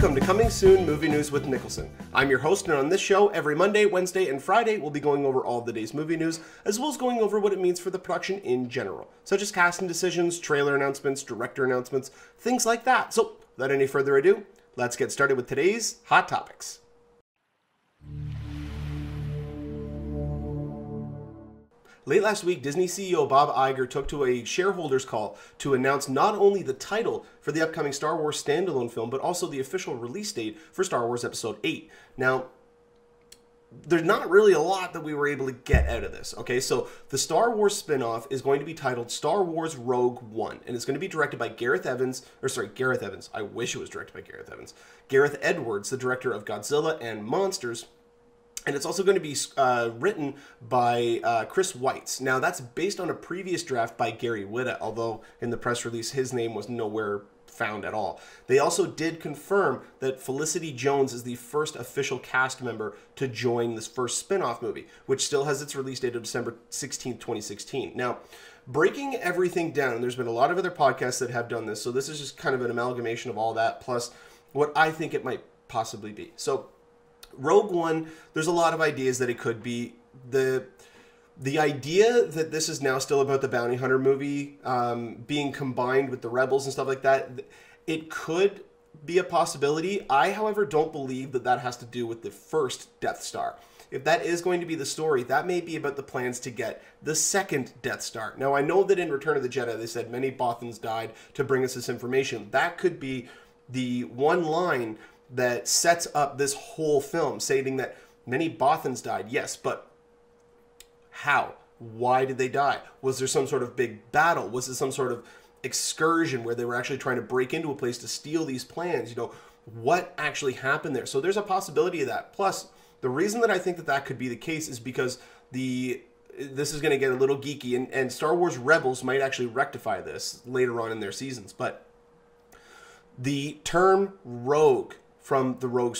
Welcome to Coming Soon Movie News with Niklsun. I'm your host, and on this show, every Monday, Wednesday, and Friday, we'll be going over all of the day's movie news, as well as going over what it means for the production in general, such as casting decisions, trailer announcements, director announcements, things like that. So, without any further ado, let's get started with today's Hot Topics. Late last week, Disney CEO Bob Iger took to a shareholders call to announce not only the title for the upcoming Star Wars standalone film, but also the official release date for Star Wars Episode 8. Now, there's not really a lot that we were able to get out of this, okay? So, the Star Wars spin-off is going to be titled Star Wars Rogue One, and it's going to be directed by Gareth Evans. I wish it was directed by Gareth Evans. Gareth Edwards, the director of Godzilla and Monsters. And it's also going to be written by Chris Weitz. Now, that's based on a previous draft by Gary Whitta, although in the press release, his name was nowhere found at all. They also did confirm that Felicity Jones is the first official cast member to join this first spin-off movie, which still has its release date of December 16th, 2016. Now, breaking everything down, there's been a lot of other podcasts that have done this, so this is just kind of an amalgamation of all that, plus what I think it might possibly be. So, Rogue One, there's a lot of ideas that it could be. The idea that this is now still about the bounty hunter movie being combined with the Rebels and stuff like that, it could be a possibility. I, however, don't believe that that has to do with the first Death Star. If that is going to be the story, that may be about the plans to get the second Death Star. Now, I know that in Return of the Jedi, they said many Bothans died to bring us this information. That could be the one line that sets up this whole film, stating that many Bothans died. Yes, but how? Why did they die? Was there some sort of big battle? Was it some sort of excursion where they were actually trying to break into a place to steal these plans? You know, what actually happened there? So there's a possibility of that. Plus, the reason that I think that that could be the case is because this is going to get a little geeky, and Star Wars Rebels might actually rectify this later on in their seasons. But the term rogue from the Rogue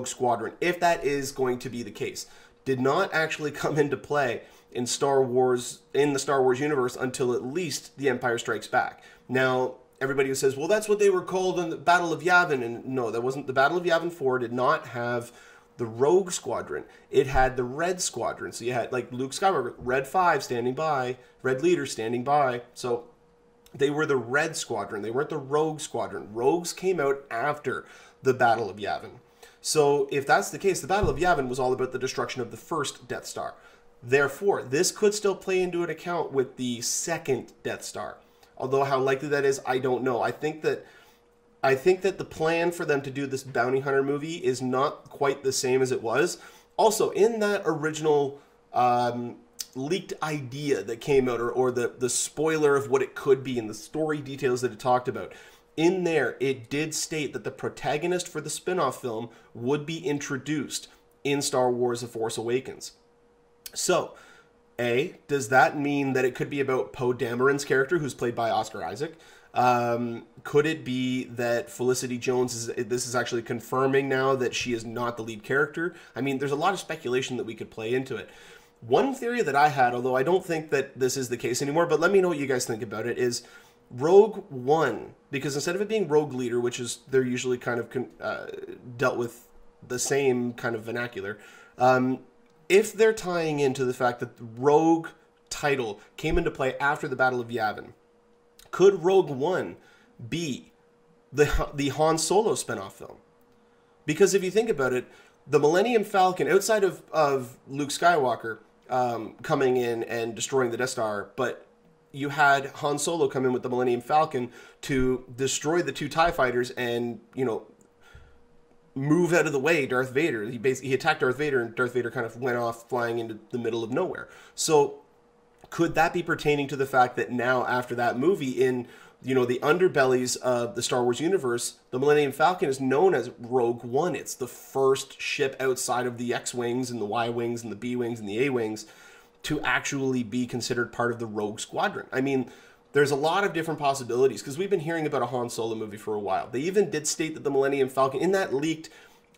Squadron, if that is going to be the case, did not actually come into play in the Star Wars universe until at least The Empire Strikes Back. Now, everybody who says, well, that's what they were called in the Battle of Yavin, and no, that wasn't. The Battle of Yavin 4 did not have the Rogue Squadron. It had the Red Squadron. So you had, like, Luke Skywalker, Red 5 standing by, Red Leader standing by. So they were the Red Squadron. They weren't the Rogue Squadron. Rogues came out after the Battle of Yavin. So if that's the case, the Battle of Yavin was all about the destruction of the first Death Star. Therefore, this could still play into an account with the second Death Star. Although how likely that is, I don't know. I think that the plan for them to do this bounty hunter movie is not quite the same as it was. Also, in that original leaked idea that came out, or the spoiler of what it could be and the story details that it talked about, in there, it did state that the protagonist for the spin-off film would be introduced in Star Wars The Force Awakens. So, A, does that mean that it could be about Poe Dameron's character, who's played by Oscar Isaac? Could it be that Felicity Jones, this is actually confirming now that she is not the lead character? I mean, there's a lot of speculation that we could play into it. One theory that I had, although I don't think that this is the case anymore, but let me know what you guys think about it, is Rogue One, because instead of it being Rogue Leader, which is, they're usually kind of dealt with the same kind of vernacular, if they're tying into the fact that the Rogue title came into play after the Battle of Yavin, could Rogue One be the Han Solo spinoff film? Because if you think about it, the Millennium Falcon, outside of Luke Skywalker coming in and destroying the Death Star, but you had Han Solo come in with the Millennium Falcon to destroy the two TIE fighters and, you know, move out of the way Darth Vader. He attacked Darth Vader, and Darth Vader kind of went off flying into the middle of nowhere. So could that be pertaining to the fact that now, after that movie, in, you know, the underbellies of the Star Wars universe, the Millennium Falcon is known as Rogue One. It's the first ship outside of the X-Wings and the Y-Wings and the B-Wings and the A-Wings to actually be considered part of the Rogue Squadron. I mean, there's a lot of different possibilities, because we've been hearing about a Han Solo movie for a while. They even did state that the Millennium Falcon, in that leaked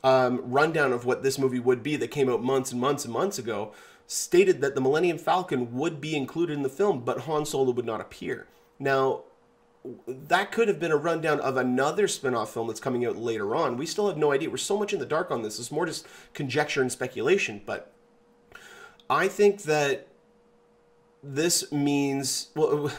rundown of what this movie would be that came out months and months and months ago, stated that the Millennium Falcon would be included in the film, but Han Solo would not appear. Now, that could have been a rundown of another spin-off film that's coming out later on. We still have no idea. We're so much in the dark on this. It's more just conjecture and speculation. But I think that this means, well,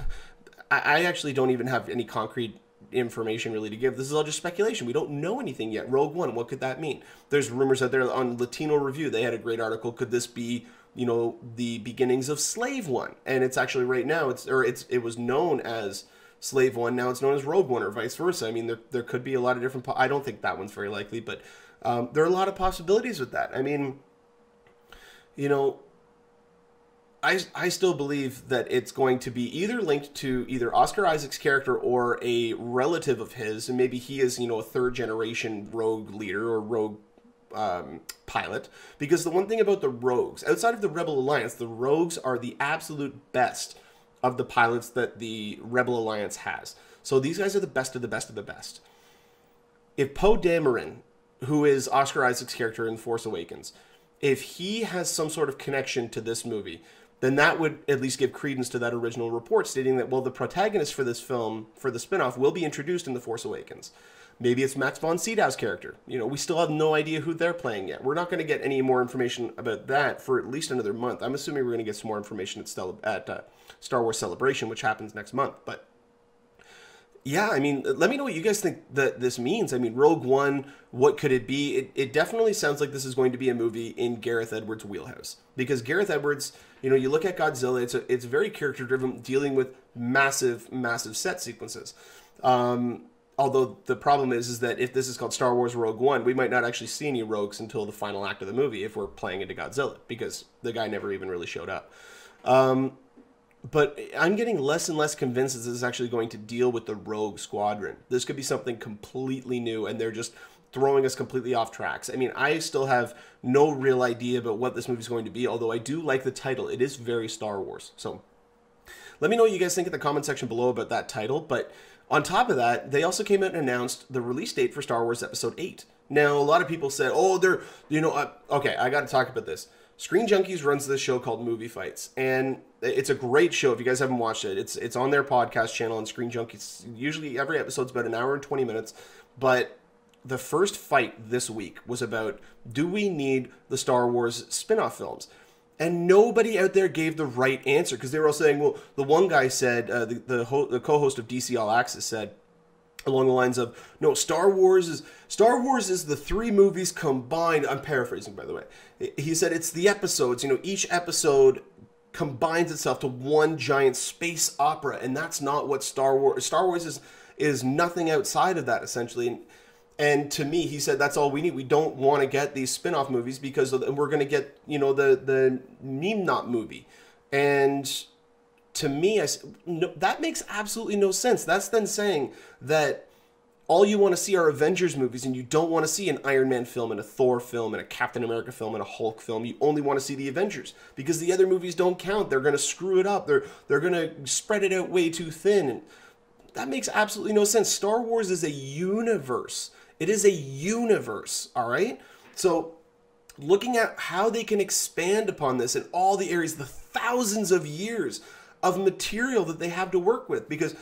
I actually don't even have any concrete information really to give. This is all just speculation. We don't know anything yet. Rogue One, what could that mean? There's rumors out there on Latino Review. They had a great article. Could this be, you know, the beginnings of Slave One? And it's actually right now, it was known as Slave One. Now it's known as Rogue One, or vice versa. I mean, there could be a lot of different, I don't think that one's very likely, but there are a lot of possibilities with that. I mean, you know, I still believe that it's going to be either linked to either Oscar Isaac's character or a relative of his, and maybe he is, you know, a third generation rogue leader or rogue pilot. Because the one thing about the rogues, outside of the Rebel Alliance, the rogues are the absolute best of the pilots that the Rebel Alliance has. So these guys are the best of the best of the best. If Poe Dameron, who is Oscar Isaac's character in Force Awakens, if he has some sort of connection to this movie, then that would at least give credence to that original report stating that, well, the protagonist for this film, for the spinoff, will be introduced in The Force Awakens. Maybe it's Max von Sydow's character. You know, we still have no idea who they're playing yet. We're not going to get any more information about that for at least another month. I'm assuming we're going to get some more information at Star Wars Celebration, which happens next month. But yeah, I mean, let me know what you guys think that this means. I mean, Rogue One, what could it be? It definitely sounds like this is going to be a movie in Gareth Edwards' wheelhouse. Because Gareth Edwards, you know, you look at Godzilla, it's very character-driven, dealing with massive, massive set sequences. Although the problem is that if this is called Star Wars Rogue One, we might not actually see any rogues until the final act of the movie if we're playing into Godzilla, because the guy never even really showed up. But I'm getting less and less convinced that this is actually going to deal with the Rogue Squadron. This could be something completely new, and they're just throwing us completely off tracks. I mean, I still have no real idea about what this movie is going to be, although I do like the title. It is very Star Wars. So let me know what you guys think in the comment section below about that title. But on top of that, they also came out and announced the release date for Star Wars Episode 8. Now, a lot of people said, oh, they're, you know, okay, I got to talk about this. Screen Junkies runs this show called Movie Fights, and it's a great show. If you guys haven't watched it, it's on their podcast channel on Screen Junkies. Usually every episode's about an hour and 20 minutes, but the first fight this week was about, do we need the Star Wars spin-off films? And nobody out there gave the right answer, because they were all saying, well, the one guy said, the co-host of DC All Access said, along the lines of, no, Star Wars is the three movies combined. I'm paraphrasing, by the way. He said it's the episodes. You know, each episode combines itself to one giant space opera, and that's not what Star Wars is nothing outside of that, essentially. And to me, he said that's all we need. We don't want to get these spin-off movies because we're going to get, you know, the meme knot movie. And to me, no, that makes absolutely no sense. That's then saying that all you want to see are Avengers movies, and you don't want to see an Iron Man film and a Thor film and a Captain America film and a Hulk film. You only want to see the Avengers because the other movies don't count. They're going to screw it up. They're going to spread it out way too thin. And that makes absolutely no sense. Star Wars is a universe. It is a universe, all right? So looking at how they can expand upon this in all the areas, the thousands of years of material that they have to work with, because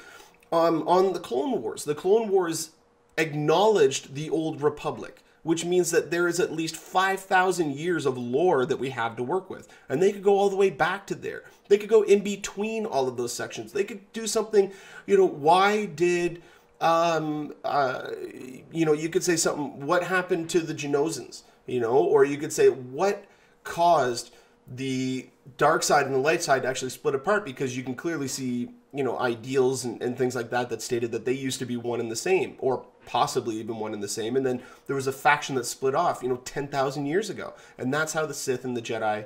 on the Clone Wars acknowledged the Old Republic, which means that there is at least 5,000 years of lore that we have to work with. And they could go all the way back to there. They could go in between all of those sections. They could do something, you know, why did, you know, you could say something, what happened to the Genosans, you know, or you could say what caused the dark side and the light side to actually split apart, because you can clearly see, you know, ideals and things like that stated that they used to be one and the same, or possibly even one and the same, and then there was a faction that split off, you know, 10,000 years ago, and that's how the Sith and the Jedi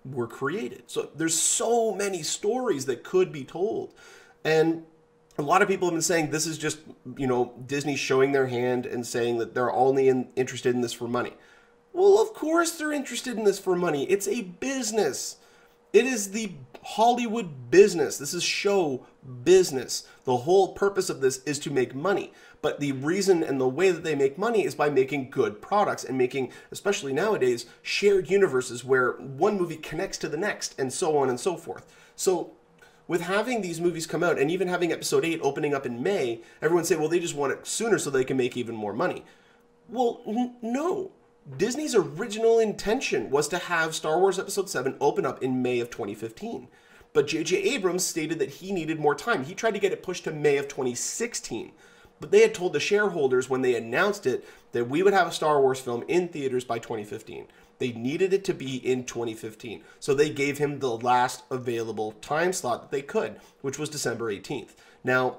were created. So there's so many stories that could be told, and a lot of people have been saying this is just, you know, Disney showing their hand and saying that they're only interested in this for money. Well, of course they're interested in this for money. It's a business. It is the Hollywood business. This is show business. The whole purpose of this is to make money. But the reason and the way that they make money is by making good products and making, especially nowadays, shared universes where one movie connects to the next and so on and so forth. So with having these movies come out and even having episode 8 opening up in May, everyone say, well, they just want it sooner so they can make even more money. Well, no. Disney's original intention was to have Star Wars Episode 7 open up in May of 2015. But J.J. Abrams stated that he needed more time. He tried to get it pushed to May of 2016. But they had told the shareholders when they announced it that we would have a Star Wars film in theaters by 2015. They needed it to be in 2015. So they gave him the last available time slot that they could, which was December 18th. Now,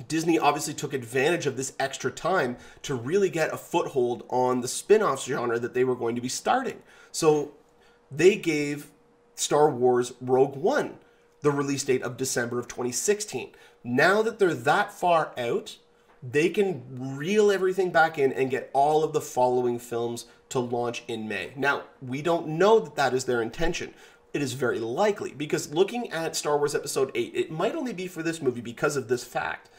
Disney obviously took advantage of this extra time to really get a foothold on the spin-off genre that they were going to be starting. So they gave Star Wars Rogue One the release date of December of 2016. Now that they're that far out, they can reel everything back in and get all of the following films to launch in May. Now, we don't know that that is their intention. It is very likely, because looking at Star Wars Episode 8, it might only be for this movie because of this fact.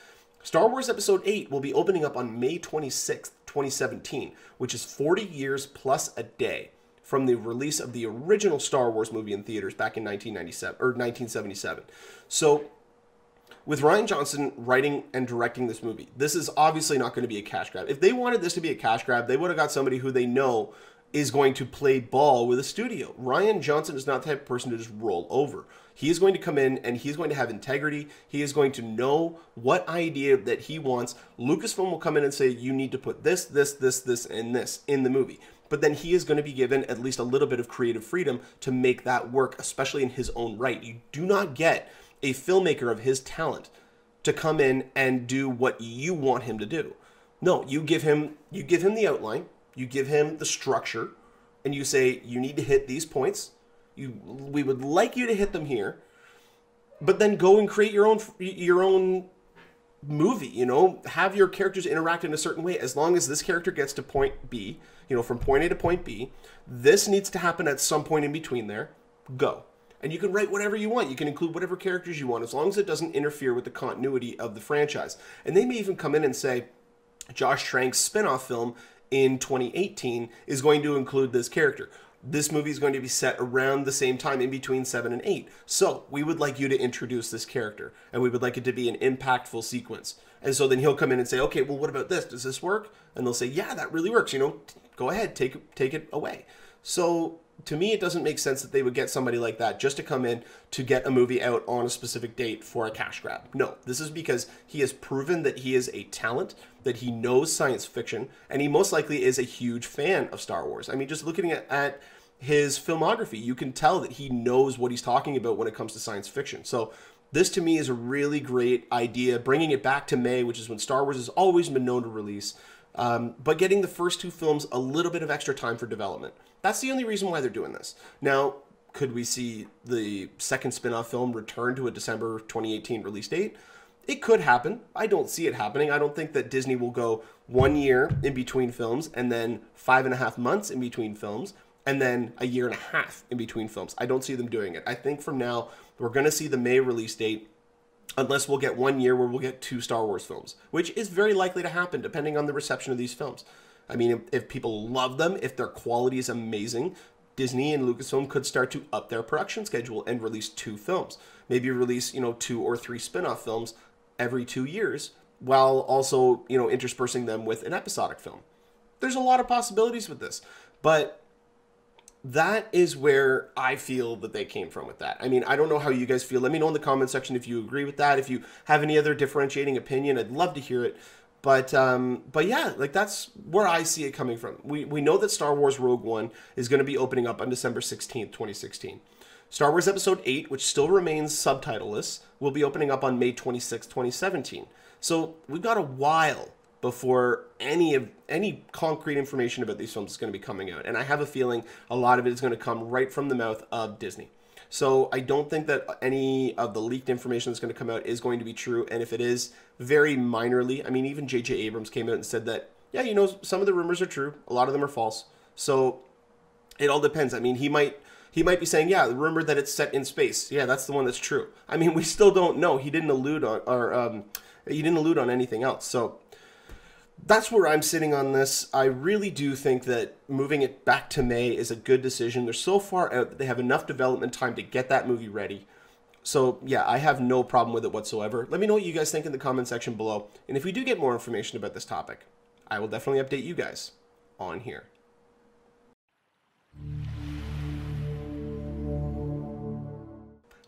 Star Wars Episode 8 will be opening up on May 26th, 2017, which is 40 years plus a day from the release of the original Star Wars movie in theaters back in 1977. So, with Rian Johnson writing and directing this movie, this is obviously not going to be a cash grab. If they wanted this to be a cash grab, they would have got somebody who they know is going to play ball with a studio. Rian Johnson is not the type of person to just roll over. He is going to come in and he's going to have integrity. He is going to know what idea that he wants. Lucasfilm will come in and say, you need to put this, and this in the movie. But then he is going to be given at least a little bit of creative freedom to make that work, especially in his own right. You do not get a filmmaker of his talent to come in and do what you want him to do. No, you give him the outline, you give him the structure, and you say, you need to hit these points. We would like you to hit them here, but then go and create your own movie, you know, have your characters interact in a certain way. As long as this character gets to point B, you know, from point A to point B, this needs to happen at some point in between there, go. And you can write whatever you want. You can include whatever characters you want, as long as it doesn't interfere with the continuity of the franchise. And they may even come in and say, Josh Trank's spin-off film in 2018 is going to include this character. This movie is going to be set around the same time in between 7 and 8. So we would like you to introduce this character, and we would like it to be an impactful sequence. And so then he'll come in and say, okay, well, what about this? Does this work? And they'll say, yeah, that really works. You know, go ahead, take it away. So to me, it doesn't make sense that they would get somebody like that just to come in to get a movie out on a specific date for a cash grab. No, this is because he has proven that he is a talent, that he knows science fiction, and he most likely is a huge fan of Star Wars. I mean, just looking at his filmography, you can tell that he knows what he's talking about when it comes to science fiction. So this to me is a really great idea, bringing it back to May, which is when Star Wars has always been known to release, but getting the first two films a little bit of extra time for development. That's the only reason why they're doing this. Now, could we see the second spin-off film return to a December 2018 release date? It could happen. I don't see it happening. I don't think that Disney will go 1 year in between films and then 5.5 months in between films and then a year and a half in between films. I don't see them doing it. I think from now, we're going to see the May release date, unless we'll get 1 year where we'll get 2 Star Wars films, which is very likely to happen depending on the reception of these films. I mean, if people love them, if their quality is amazing, Disney and Lucasfilm could start to up their production schedule and release 2 films. Maybe release, 2 or 3 spin-off films every 2 years, while also, interspersing them with an episodic film. There's a lot of possibilities with this, but that is where I feel that they came from with that. I mean, I don't know how you guys feel. Let me know in the comment section if you agree with that. If you have any other differentiating opinion, I'd love to hear it. But yeah, like that's where I see it coming from. We know that Star Wars Rogue One is going to be opening up on December 16th, 2016. Star Wars Episode 8, which still remains subtitleless, will be opening up on May 26th, 2017. So we've got a while before any concrete information about these films is going to be coming out. And I have a feeling a lot of it is going to come right from the mouth of Disney. So I don't think that any of the leaked information that's going to come out is going to be true. And if it is, very minorly. I mean, even J.J. Abrams came out and said that, yeah, some of the rumors are true. A lot of them are false. So it all depends. I mean, he might be saying, yeah, the rumor that it's set in space. Yeah, that's the one that's true. I mean, we still don't know. He didn't allude on anything else. So that's where I'm sitting on this. I really do think that moving it back to May is a good decision. They're so far out that they have enough development time to get that movie ready. So yeah, I have no problem with it whatsoever. Let me know what you guys think in the comment section below. And if we do get more information about this topic, I will definitely update you guys on here.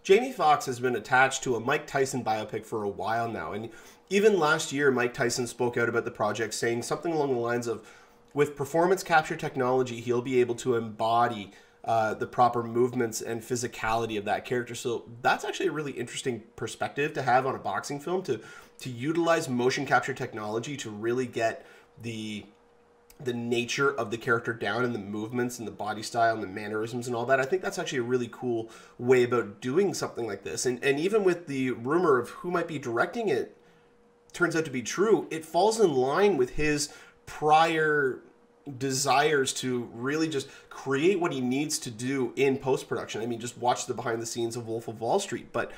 Jamie Foxx has been attached to a Mike Tyson biopic for a while now, and even last year Mike Tyson spoke out about the project, saying something along the lines of, with performance capture technology, he'll be able to embody the proper movements and physicality of that character. So that's actually a really interesting perspective to have on a boxing film, to utilize motion capture technology to really get the nature of the character down, and the movements and the body style and the mannerisms and all that. I think that's actually a really cool way about doing something like this. And even with the rumor of who might be directing it turns out to be true, it falls in line with his prior desires to really just create what he needs to do in post-production. I mean, just watch the behind the scenes of Wolf of Wall Street. But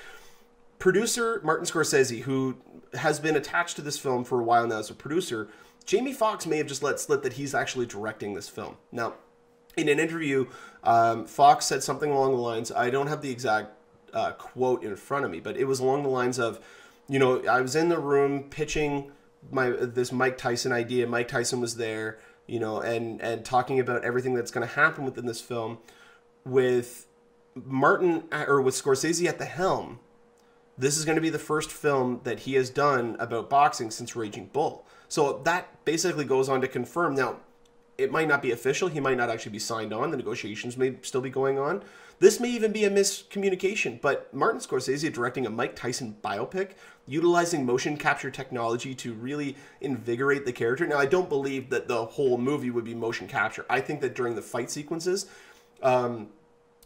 producer Martin Scorsese, who has been attached to this film for a while now as a producer, Jamie Foxx may have just let slip that he's actually directing this film. Now, in an interview, Foxx said something along the lines, I don't have the exact quote in front of me, but it was along the lines of, you know, I was in the room pitching this Mike Tyson idea. Mike Tyson was there, you know, and talking about everything that's going to happen within this film. With Martin, or with Scorsese at the helm, this is going to be the first film that he has done about boxing since Raging Bull. So that basically goes on to confirm. Now, it might not be official. He might not actually be signed on. The negotiations may still be going on. This may even be a miscommunication. But Martin Scorsese directing a Mike Tyson biopic, utilizing motion capture technology to really invigorate the character. Now, I don't believe that the whole movie would be motion capture. I think that during the fight sequences,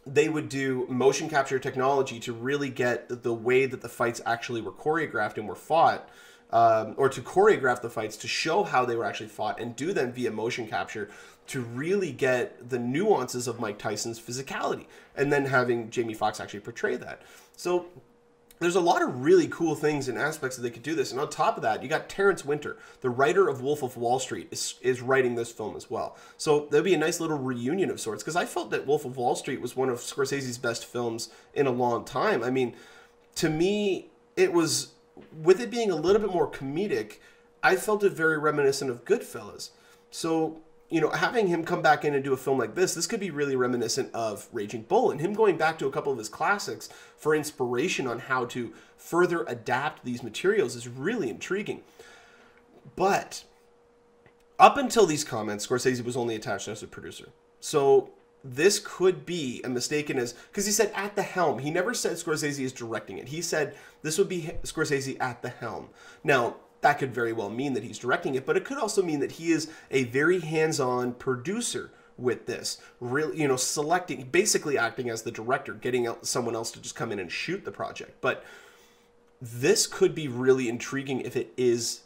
they would do motion capture technology to really get the way that the fights actually were choreographed and were fought, or to choreograph the fights to show how they were actually fought, and do them via motion capture to really get the nuances of Mike Tyson's physicality, and then having Jamie Foxx actually portray that. So there's a lot of really cool things and aspects that they could do this. And on top of that, you got Terrence Winter, the writer of Wolf of Wall Street, is writing this film as well. So there'll be a nice little reunion of sorts, because I felt that Wolf of Wall Street was one of Scorsese's best films in a long time. I mean, to me, it was, with it being a little bit more comedic, I felt it very reminiscent of Goodfellas. So, you know, having him come back in and do a film like this could be really reminiscent of Raging Bull, and him going back to a couple of his classics for inspiration on how to further adapt these materials is really intriguing. But up until these comments, Scorsese was only attached as a producer. So this could be a mistaken as, because he said at the helm. He never said Scorsese is directing it. He said this would be Scorsese at the helm. Now, that could very well mean that he's directing it, but it could also mean that he is a very hands-on producer with this, really, you know, selecting, basically acting as the director, getting out someone else to just come in and shoot the project. But this could be really intriguing if it is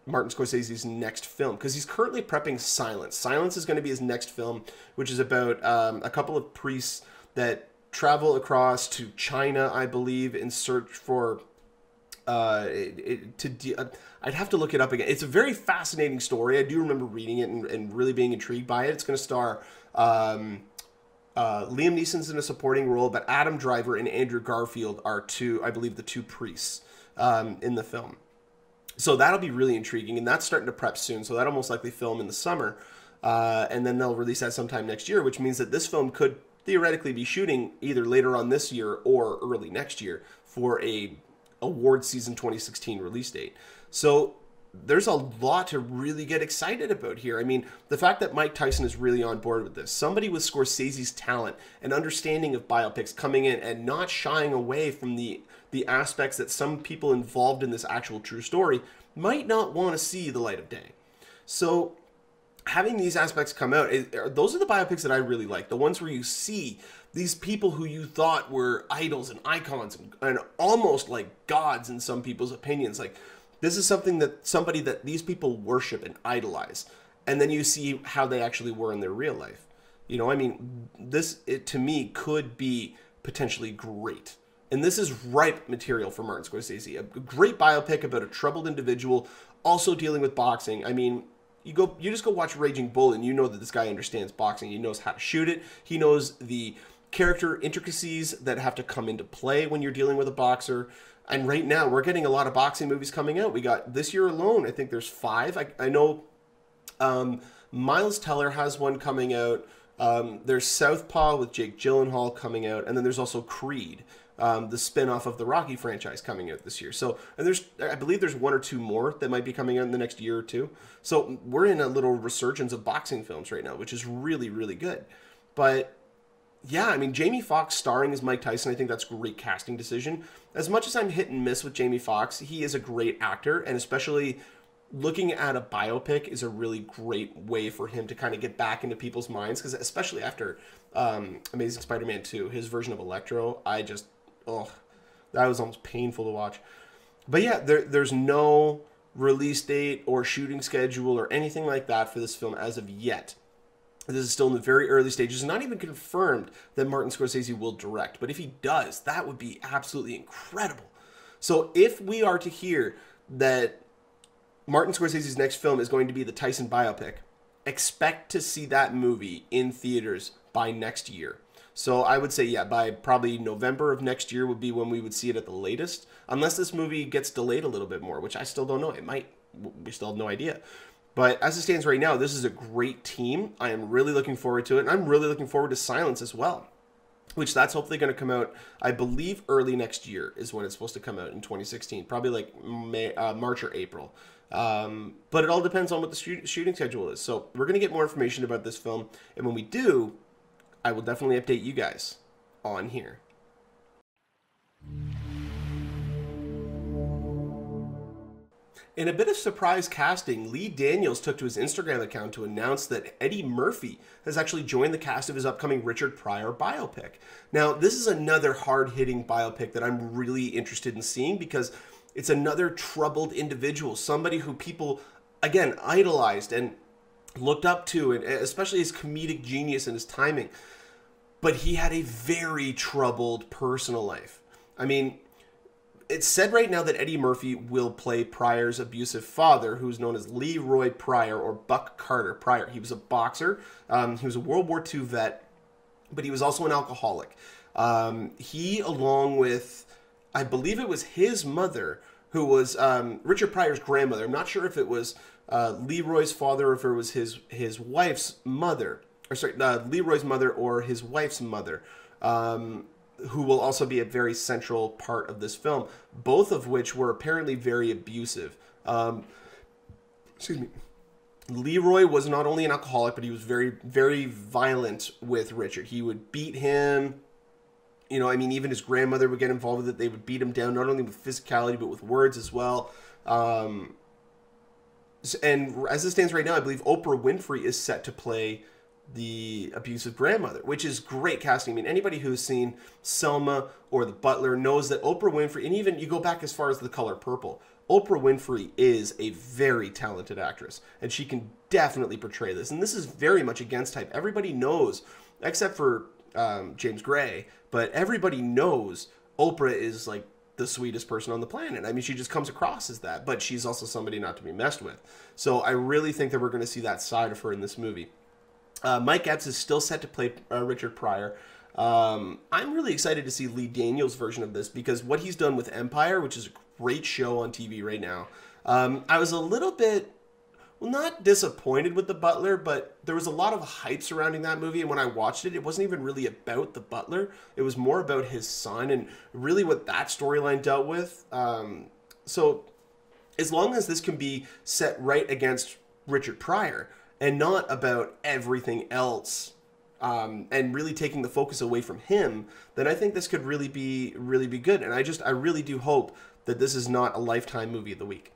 Martin Scorsese's next film, because he's currently prepping Silence. Silence is going to be his next film, which is about a couple of priests that travel across to China, I believe, in search for I'd have to look it up again. It's a very fascinating story. I do remember reading it and really being intrigued by it. It's going to star Liam Neeson's in a supporting role, but Adam Driver and Andrew Garfield are I believe the two priests in the film. So that'll be really intriguing, and that's starting to prep soon. So that'll most likely film in the summer, and then they'll release that sometime next year, which means that this film could theoretically be shooting either later on this year or early next year for a award season 2016 release date. So there's a lot to really get excited about here. I mean, the fact that Mike Tyson is really on board with this, somebody with Scorsese's talent and understanding of biopics coming in and not shying away from the aspects that some people involved in this actual true story might not want to see the light of day. So having these aspects come out, those are the biopics that I really like. The ones where you see these people who you thought were idols and icons and almost like gods in some people's opinions. Like, this is somebody that these people worship and idolize. And then you see how they actually were in their real life. You know, I mean, it to me could be potentially great. And this is ripe material for Martin Scorsese. A great biopic about a troubled individual also dealing with boxing. I mean, you just go watch Raging Bull and you know that this guy understands boxing. He knows how to shoot it. He knows the character intricacies that have to come into play when you're dealing with a boxer. And right now, we're getting a lot of boxing movies coming out. We got, this year alone, I think there's 5. I know Miles Teller has one coming out. There's Southpaw with Jake Gyllenhaal coming out. And then there's also Creed, the spin-off of the Rocky franchise, coming out this year. So, and I believe there's 1 or 2 more that might be coming out in the next year or 2. So we're in a little resurgence of boxing films right now, which is really, really good. But yeah, I mean, Jamie Foxx starring as Mike Tyson, I think that's a great casting decision. As much as I'm hit and miss with Jamie Foxx, he is a great actor, and especially looking at a biopic is a really great way for him to kind of get back into people's minds, because especially after Amazing Spider-Man 2, his version of Electro, that was almost painful to watch. But yeah, there's no release date or shooting schedule or anything like that for this film as of yet. This is still in the very early stages. It's not even confirmed that Martin Scorsese will direct. But if he does, that would be absolutely incredible. So if we are to hear that Martin Scorsese's next film is going to be the TYSON Biopic, expect to see that movie in theaters by next year. So I would say, yeah, by probably November of next year would be when we would see it at the latest. Unless this movie gets delayed a little bit more, which I still don't know. It might. We still have no idea. But as it stands right now, this is a great team. I am really looking forward to it. And I'm really looking forward to Silence as well, which that's hopefully going to come out, I believe, early next year is when it's supposed to come out in 2016. Probably like March or April. But it all depends on what the shooting schedule is. So we're going to get more information about this film. And when we do, I will definitely update you guys on here. In a bit of surprise casting, Lee Daniels took to his Instagram account to announce that Eddie Murphy has actually joined the cast of his upcoming Richard Pryor biopic. Now, this is another hard-hitting biopic that I'm really interested in seeing, because it's another troubled individual, somebody who people, again, idolized and looked up to, and especially his comedic genius and his timing. But he had a very troubled personal life. I mean, it's said right now that Eddie Murphy will play Pryor's abusive father, who's known as Leroy Pryor, or Buck Carter Pryor. He was a boxer. He was a World War II vet, but he was also an alcoholic. He, along with, I believe it was his mother, who was Richard Pryor's grandmother. I'm not sure if it was Leroy's father or if it was his wife's mother. Or sorry, Leroy's mother or his wife's mother. Who will also be a very central part of this film, both of which were apparently very abusive. Excuse me. Leroy was not only an alcoholic, but he was very, very violent with Richard. He would beat him. You know, I mean, even his grandmother would get involved with it. They would beat him down, not only with physicality, but with words as well. And as it stands right now, I believe Oprah Winfrey is set to play the abusive grandmother, which is great casting. I mean, anybody who's seen Selma or The Butler knows that Oprah Winfrey, and even you go back as far as The Color Purple, Oprah Winfrey is a very talented actress, and she can definitely portray this. And this is very much against type. Everybody knows, except for James Gray, but everybody knows Oprah is like the sweetest person on the planet. I mean, she just comes across as that, but she's also somebody not to be messed with. So I really think that we're going to see that side of her in this movie. Mike Epps is still set to play Richard Pryor. I'm really excited to see Lee Daniels' version of this, because what he's done with Empire, which is a great show on TV right now, I was a little bit, well, not disappointed with The Butler, but there was a lot of hype surrounding that movie, and when I watched it, it wasn't even really about The Butler. It was more about his son and really what that storyline dealt with. So as long as this can be set right against Richard Pryor, and not about everything else, and really taking the focus away from him, then I think this could really be good. And I really do hope that this is not a Lifetime movie of the week.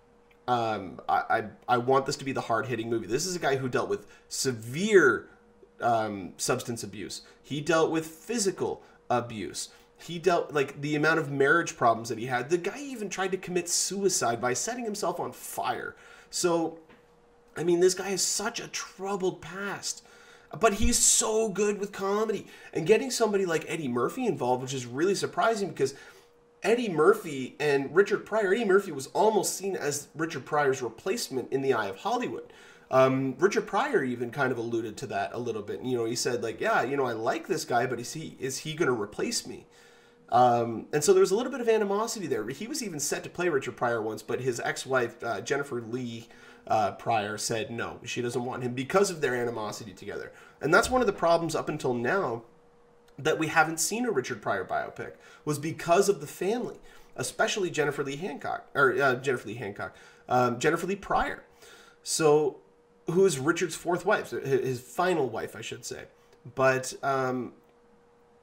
I want this to be the hard-hitting movie. This is a guy who dealt with severe substance abuse. He dealt with physical abuse. He dealt, like, the amount of marriage problems that he had. The guy even tried to commit suicide by setting himself on fire. So, I mean, this guy has such a troubled past, but he's so good with comedy. And getting somebody like Eddie Murphy involved, which is really surprising, because Eddie Murphy and Richard Pryor, Eddie Murphy was almost seen as Richard Pryor's replacement in the eye of Hollywood. Richard Pryor even kind of alluded to that a little bit. You know, he said like, yeah, you know, I like this guy, but is he going to replace me? And so there was a little bit of animosity there. He was even set to play Richard Pryor once, but his ex-wife, Jennifer Lee Pryor, said no, she doesn't want him because of their animosity together. And that's one of the problems up until now that we haven't seen a Richard Pryor biopic, was because of the family, especially Jennifer Lee Pryor. So, who is Richard's fourth wife, his final wife, I should say. But,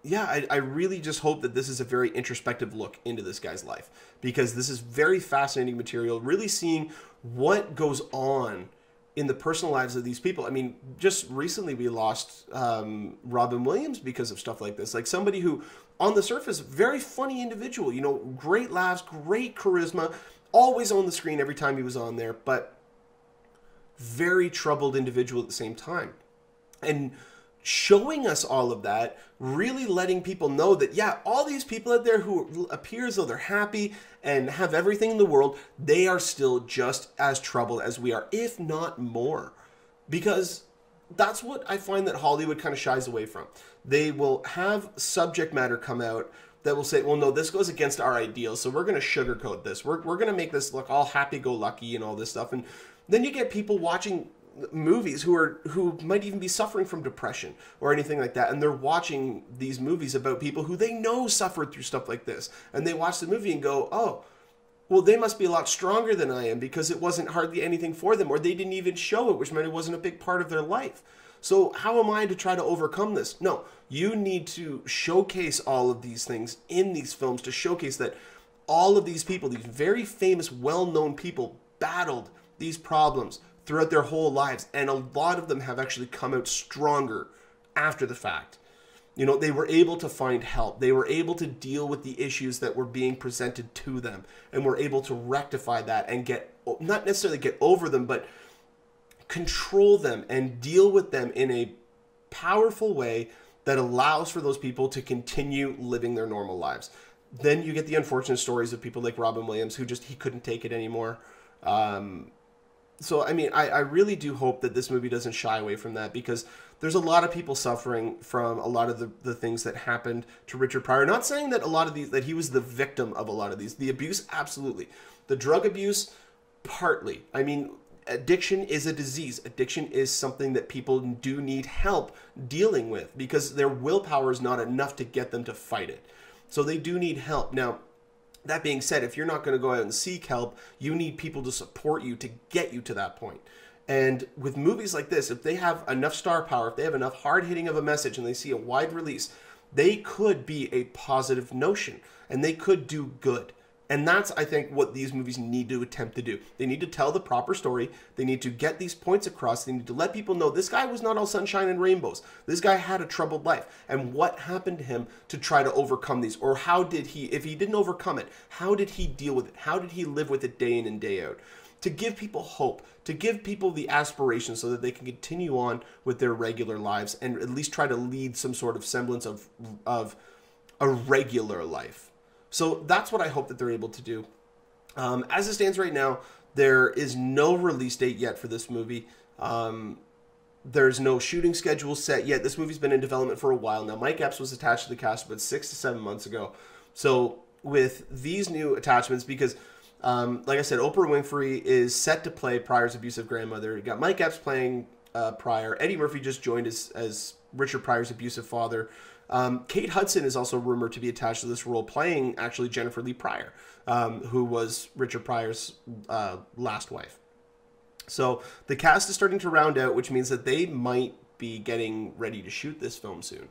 yeah, I really just hope that this is a very introspective look into this guy's life, because this is very fascinating material, really seeing what goes on in the personal lives of these people. I mean, just recently we lost Robin Williams because of stuff like this. Like somebody who, on the surface, very funny individual, you know, great laughs, great charisma, always on the screen every time he was on there, but very troubled individual at the same time. And showing us all of that, really letting people know that, yeah, all these people out there who appear as though they're happy and have everything in the world, they are still just as troubled as we are, if not more. Because that's what I find that Hollywood kind of shies away from. They will have subject matter come out that will say, well, no, this goes against our ideals, so we're going to sugarcoat this. We're going to make this look all happy-go-lucky and all this stuff. And then you get people watching movies who might even be suffering from depression or anything like that, and they're watching these movies about people who they know suffered through stuff like this, and they watch the movie and go, oh, well, they must be a lot stronger than I am because it wasn't hardly anything for them, or they didn't even show it, which meant it wasn't a big part of their life. So how am I to try to overcome this? No, you need to showcase all of these things in these films, to showcase that all of these people, these very famous, well-known people, battled these problems throughout their whole lives, and a lot of them have actually come out stronger after the fact. You know, they were able to find help. They were able to deal with the issues that were being presented to them, and were able to rectify that and get, not necessarily get over them, but control them and deal with them in a powerful way that allows for those people to continue living their normal lives. Then you get the unfortunate stories of people like Robin Williams, who just, he couldn't take it anymore. So, I mean, I really do hope that this movie doesn't shy away from that, because there's a lot of people suffering from a lot of the things that happened to Richard Pryor. Not saying that a lot of these, that he was the victim of a lot of these. The abuse, absolutely. The drug abuse, partly. I mean, addiction is a disease. Addiction is something that people do need help dealing with, because their willpower is not enough to get them to fight it. So they do need help. Now, that being said, if you're not going to go out and seek help, you need people to support you to get you to that point. And with movies like this, if they have enough star power, if they have enough hard-hitting of a message and they see a wide release, they could be a positive notion, and they could do good. And that's, I think, what these movies need to attempt to do. They need to tell the proper story. They need to get these points across. They need to let people know this guy was not all sunshine and rainbows. This guy had a troubled life. And what happened to him to try to overcome these? Or how did he, if he didn't overcome it, how did he deal with it? How did he live with it day in and day out? To give people hope, to give people the aspiration so that they can continue on with their regular lives and at least try to lead some sort of semblance of a regular life. So that's what I hope that they're able to do. As it stands right now, there is no release date yet for this movie. There's no shooting schedule set yet. This movie's been in development for a while now. Mike Epps was attached to the cast about 6 to 7 months ago. So with these new attachments, because like I said, Oprah Winfrey is set to play Pryor's abusive grandmother. You got Mike Epps playing Pryor. Eddie Murphy just joined as Richard Pryor's abusive father. Kate Hudson is also rumored to be attached to this role, playing actually Jennifer Lee Pryor, who was Richard Pryor's last wife. So the cast is starting to round out, which means that they might be getting ready to shoot this film soon.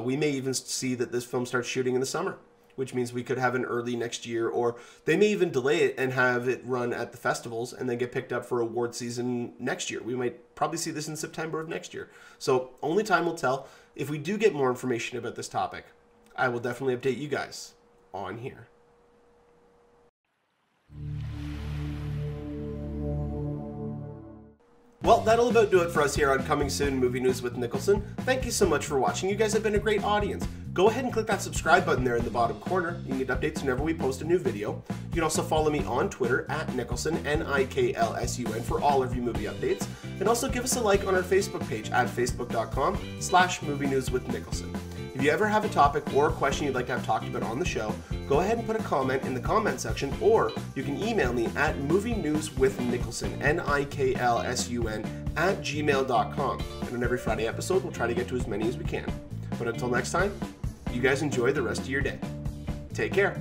We may even see that this film starts shooting in the summer, which means we could have an early next year, or they may even delay it and have it run at the festivals and then get picked up for award season next year. We might probably see this in September of next year. So only time will tell. If we do get more information about this topic, I will definitely update you guys on here. Well, that'll about do it for us here on Coming Soon Movie News with Niklsun. Thank you so much for watching. You guys have been a great audience. Go ahead and click that subscribe button there in the bottom corner. You can get updates whenever we post a new video. You can also follow me on Twitter at Niklsun, Niklsun, for all of your movie updates. And also give us a like on our Facebook page at facebook.com/movie news with Niklsun. If you ever have a topic or a question you'd like to have talked about on the show, go ahead and put a comment in the comment section, or you can email me at movienewswithniklsun, Niklsun, @gmail.com. And on every Friday episode, we'll try to get to as many as we can. But until next time, you guys enjoy the rest of your day. Take care.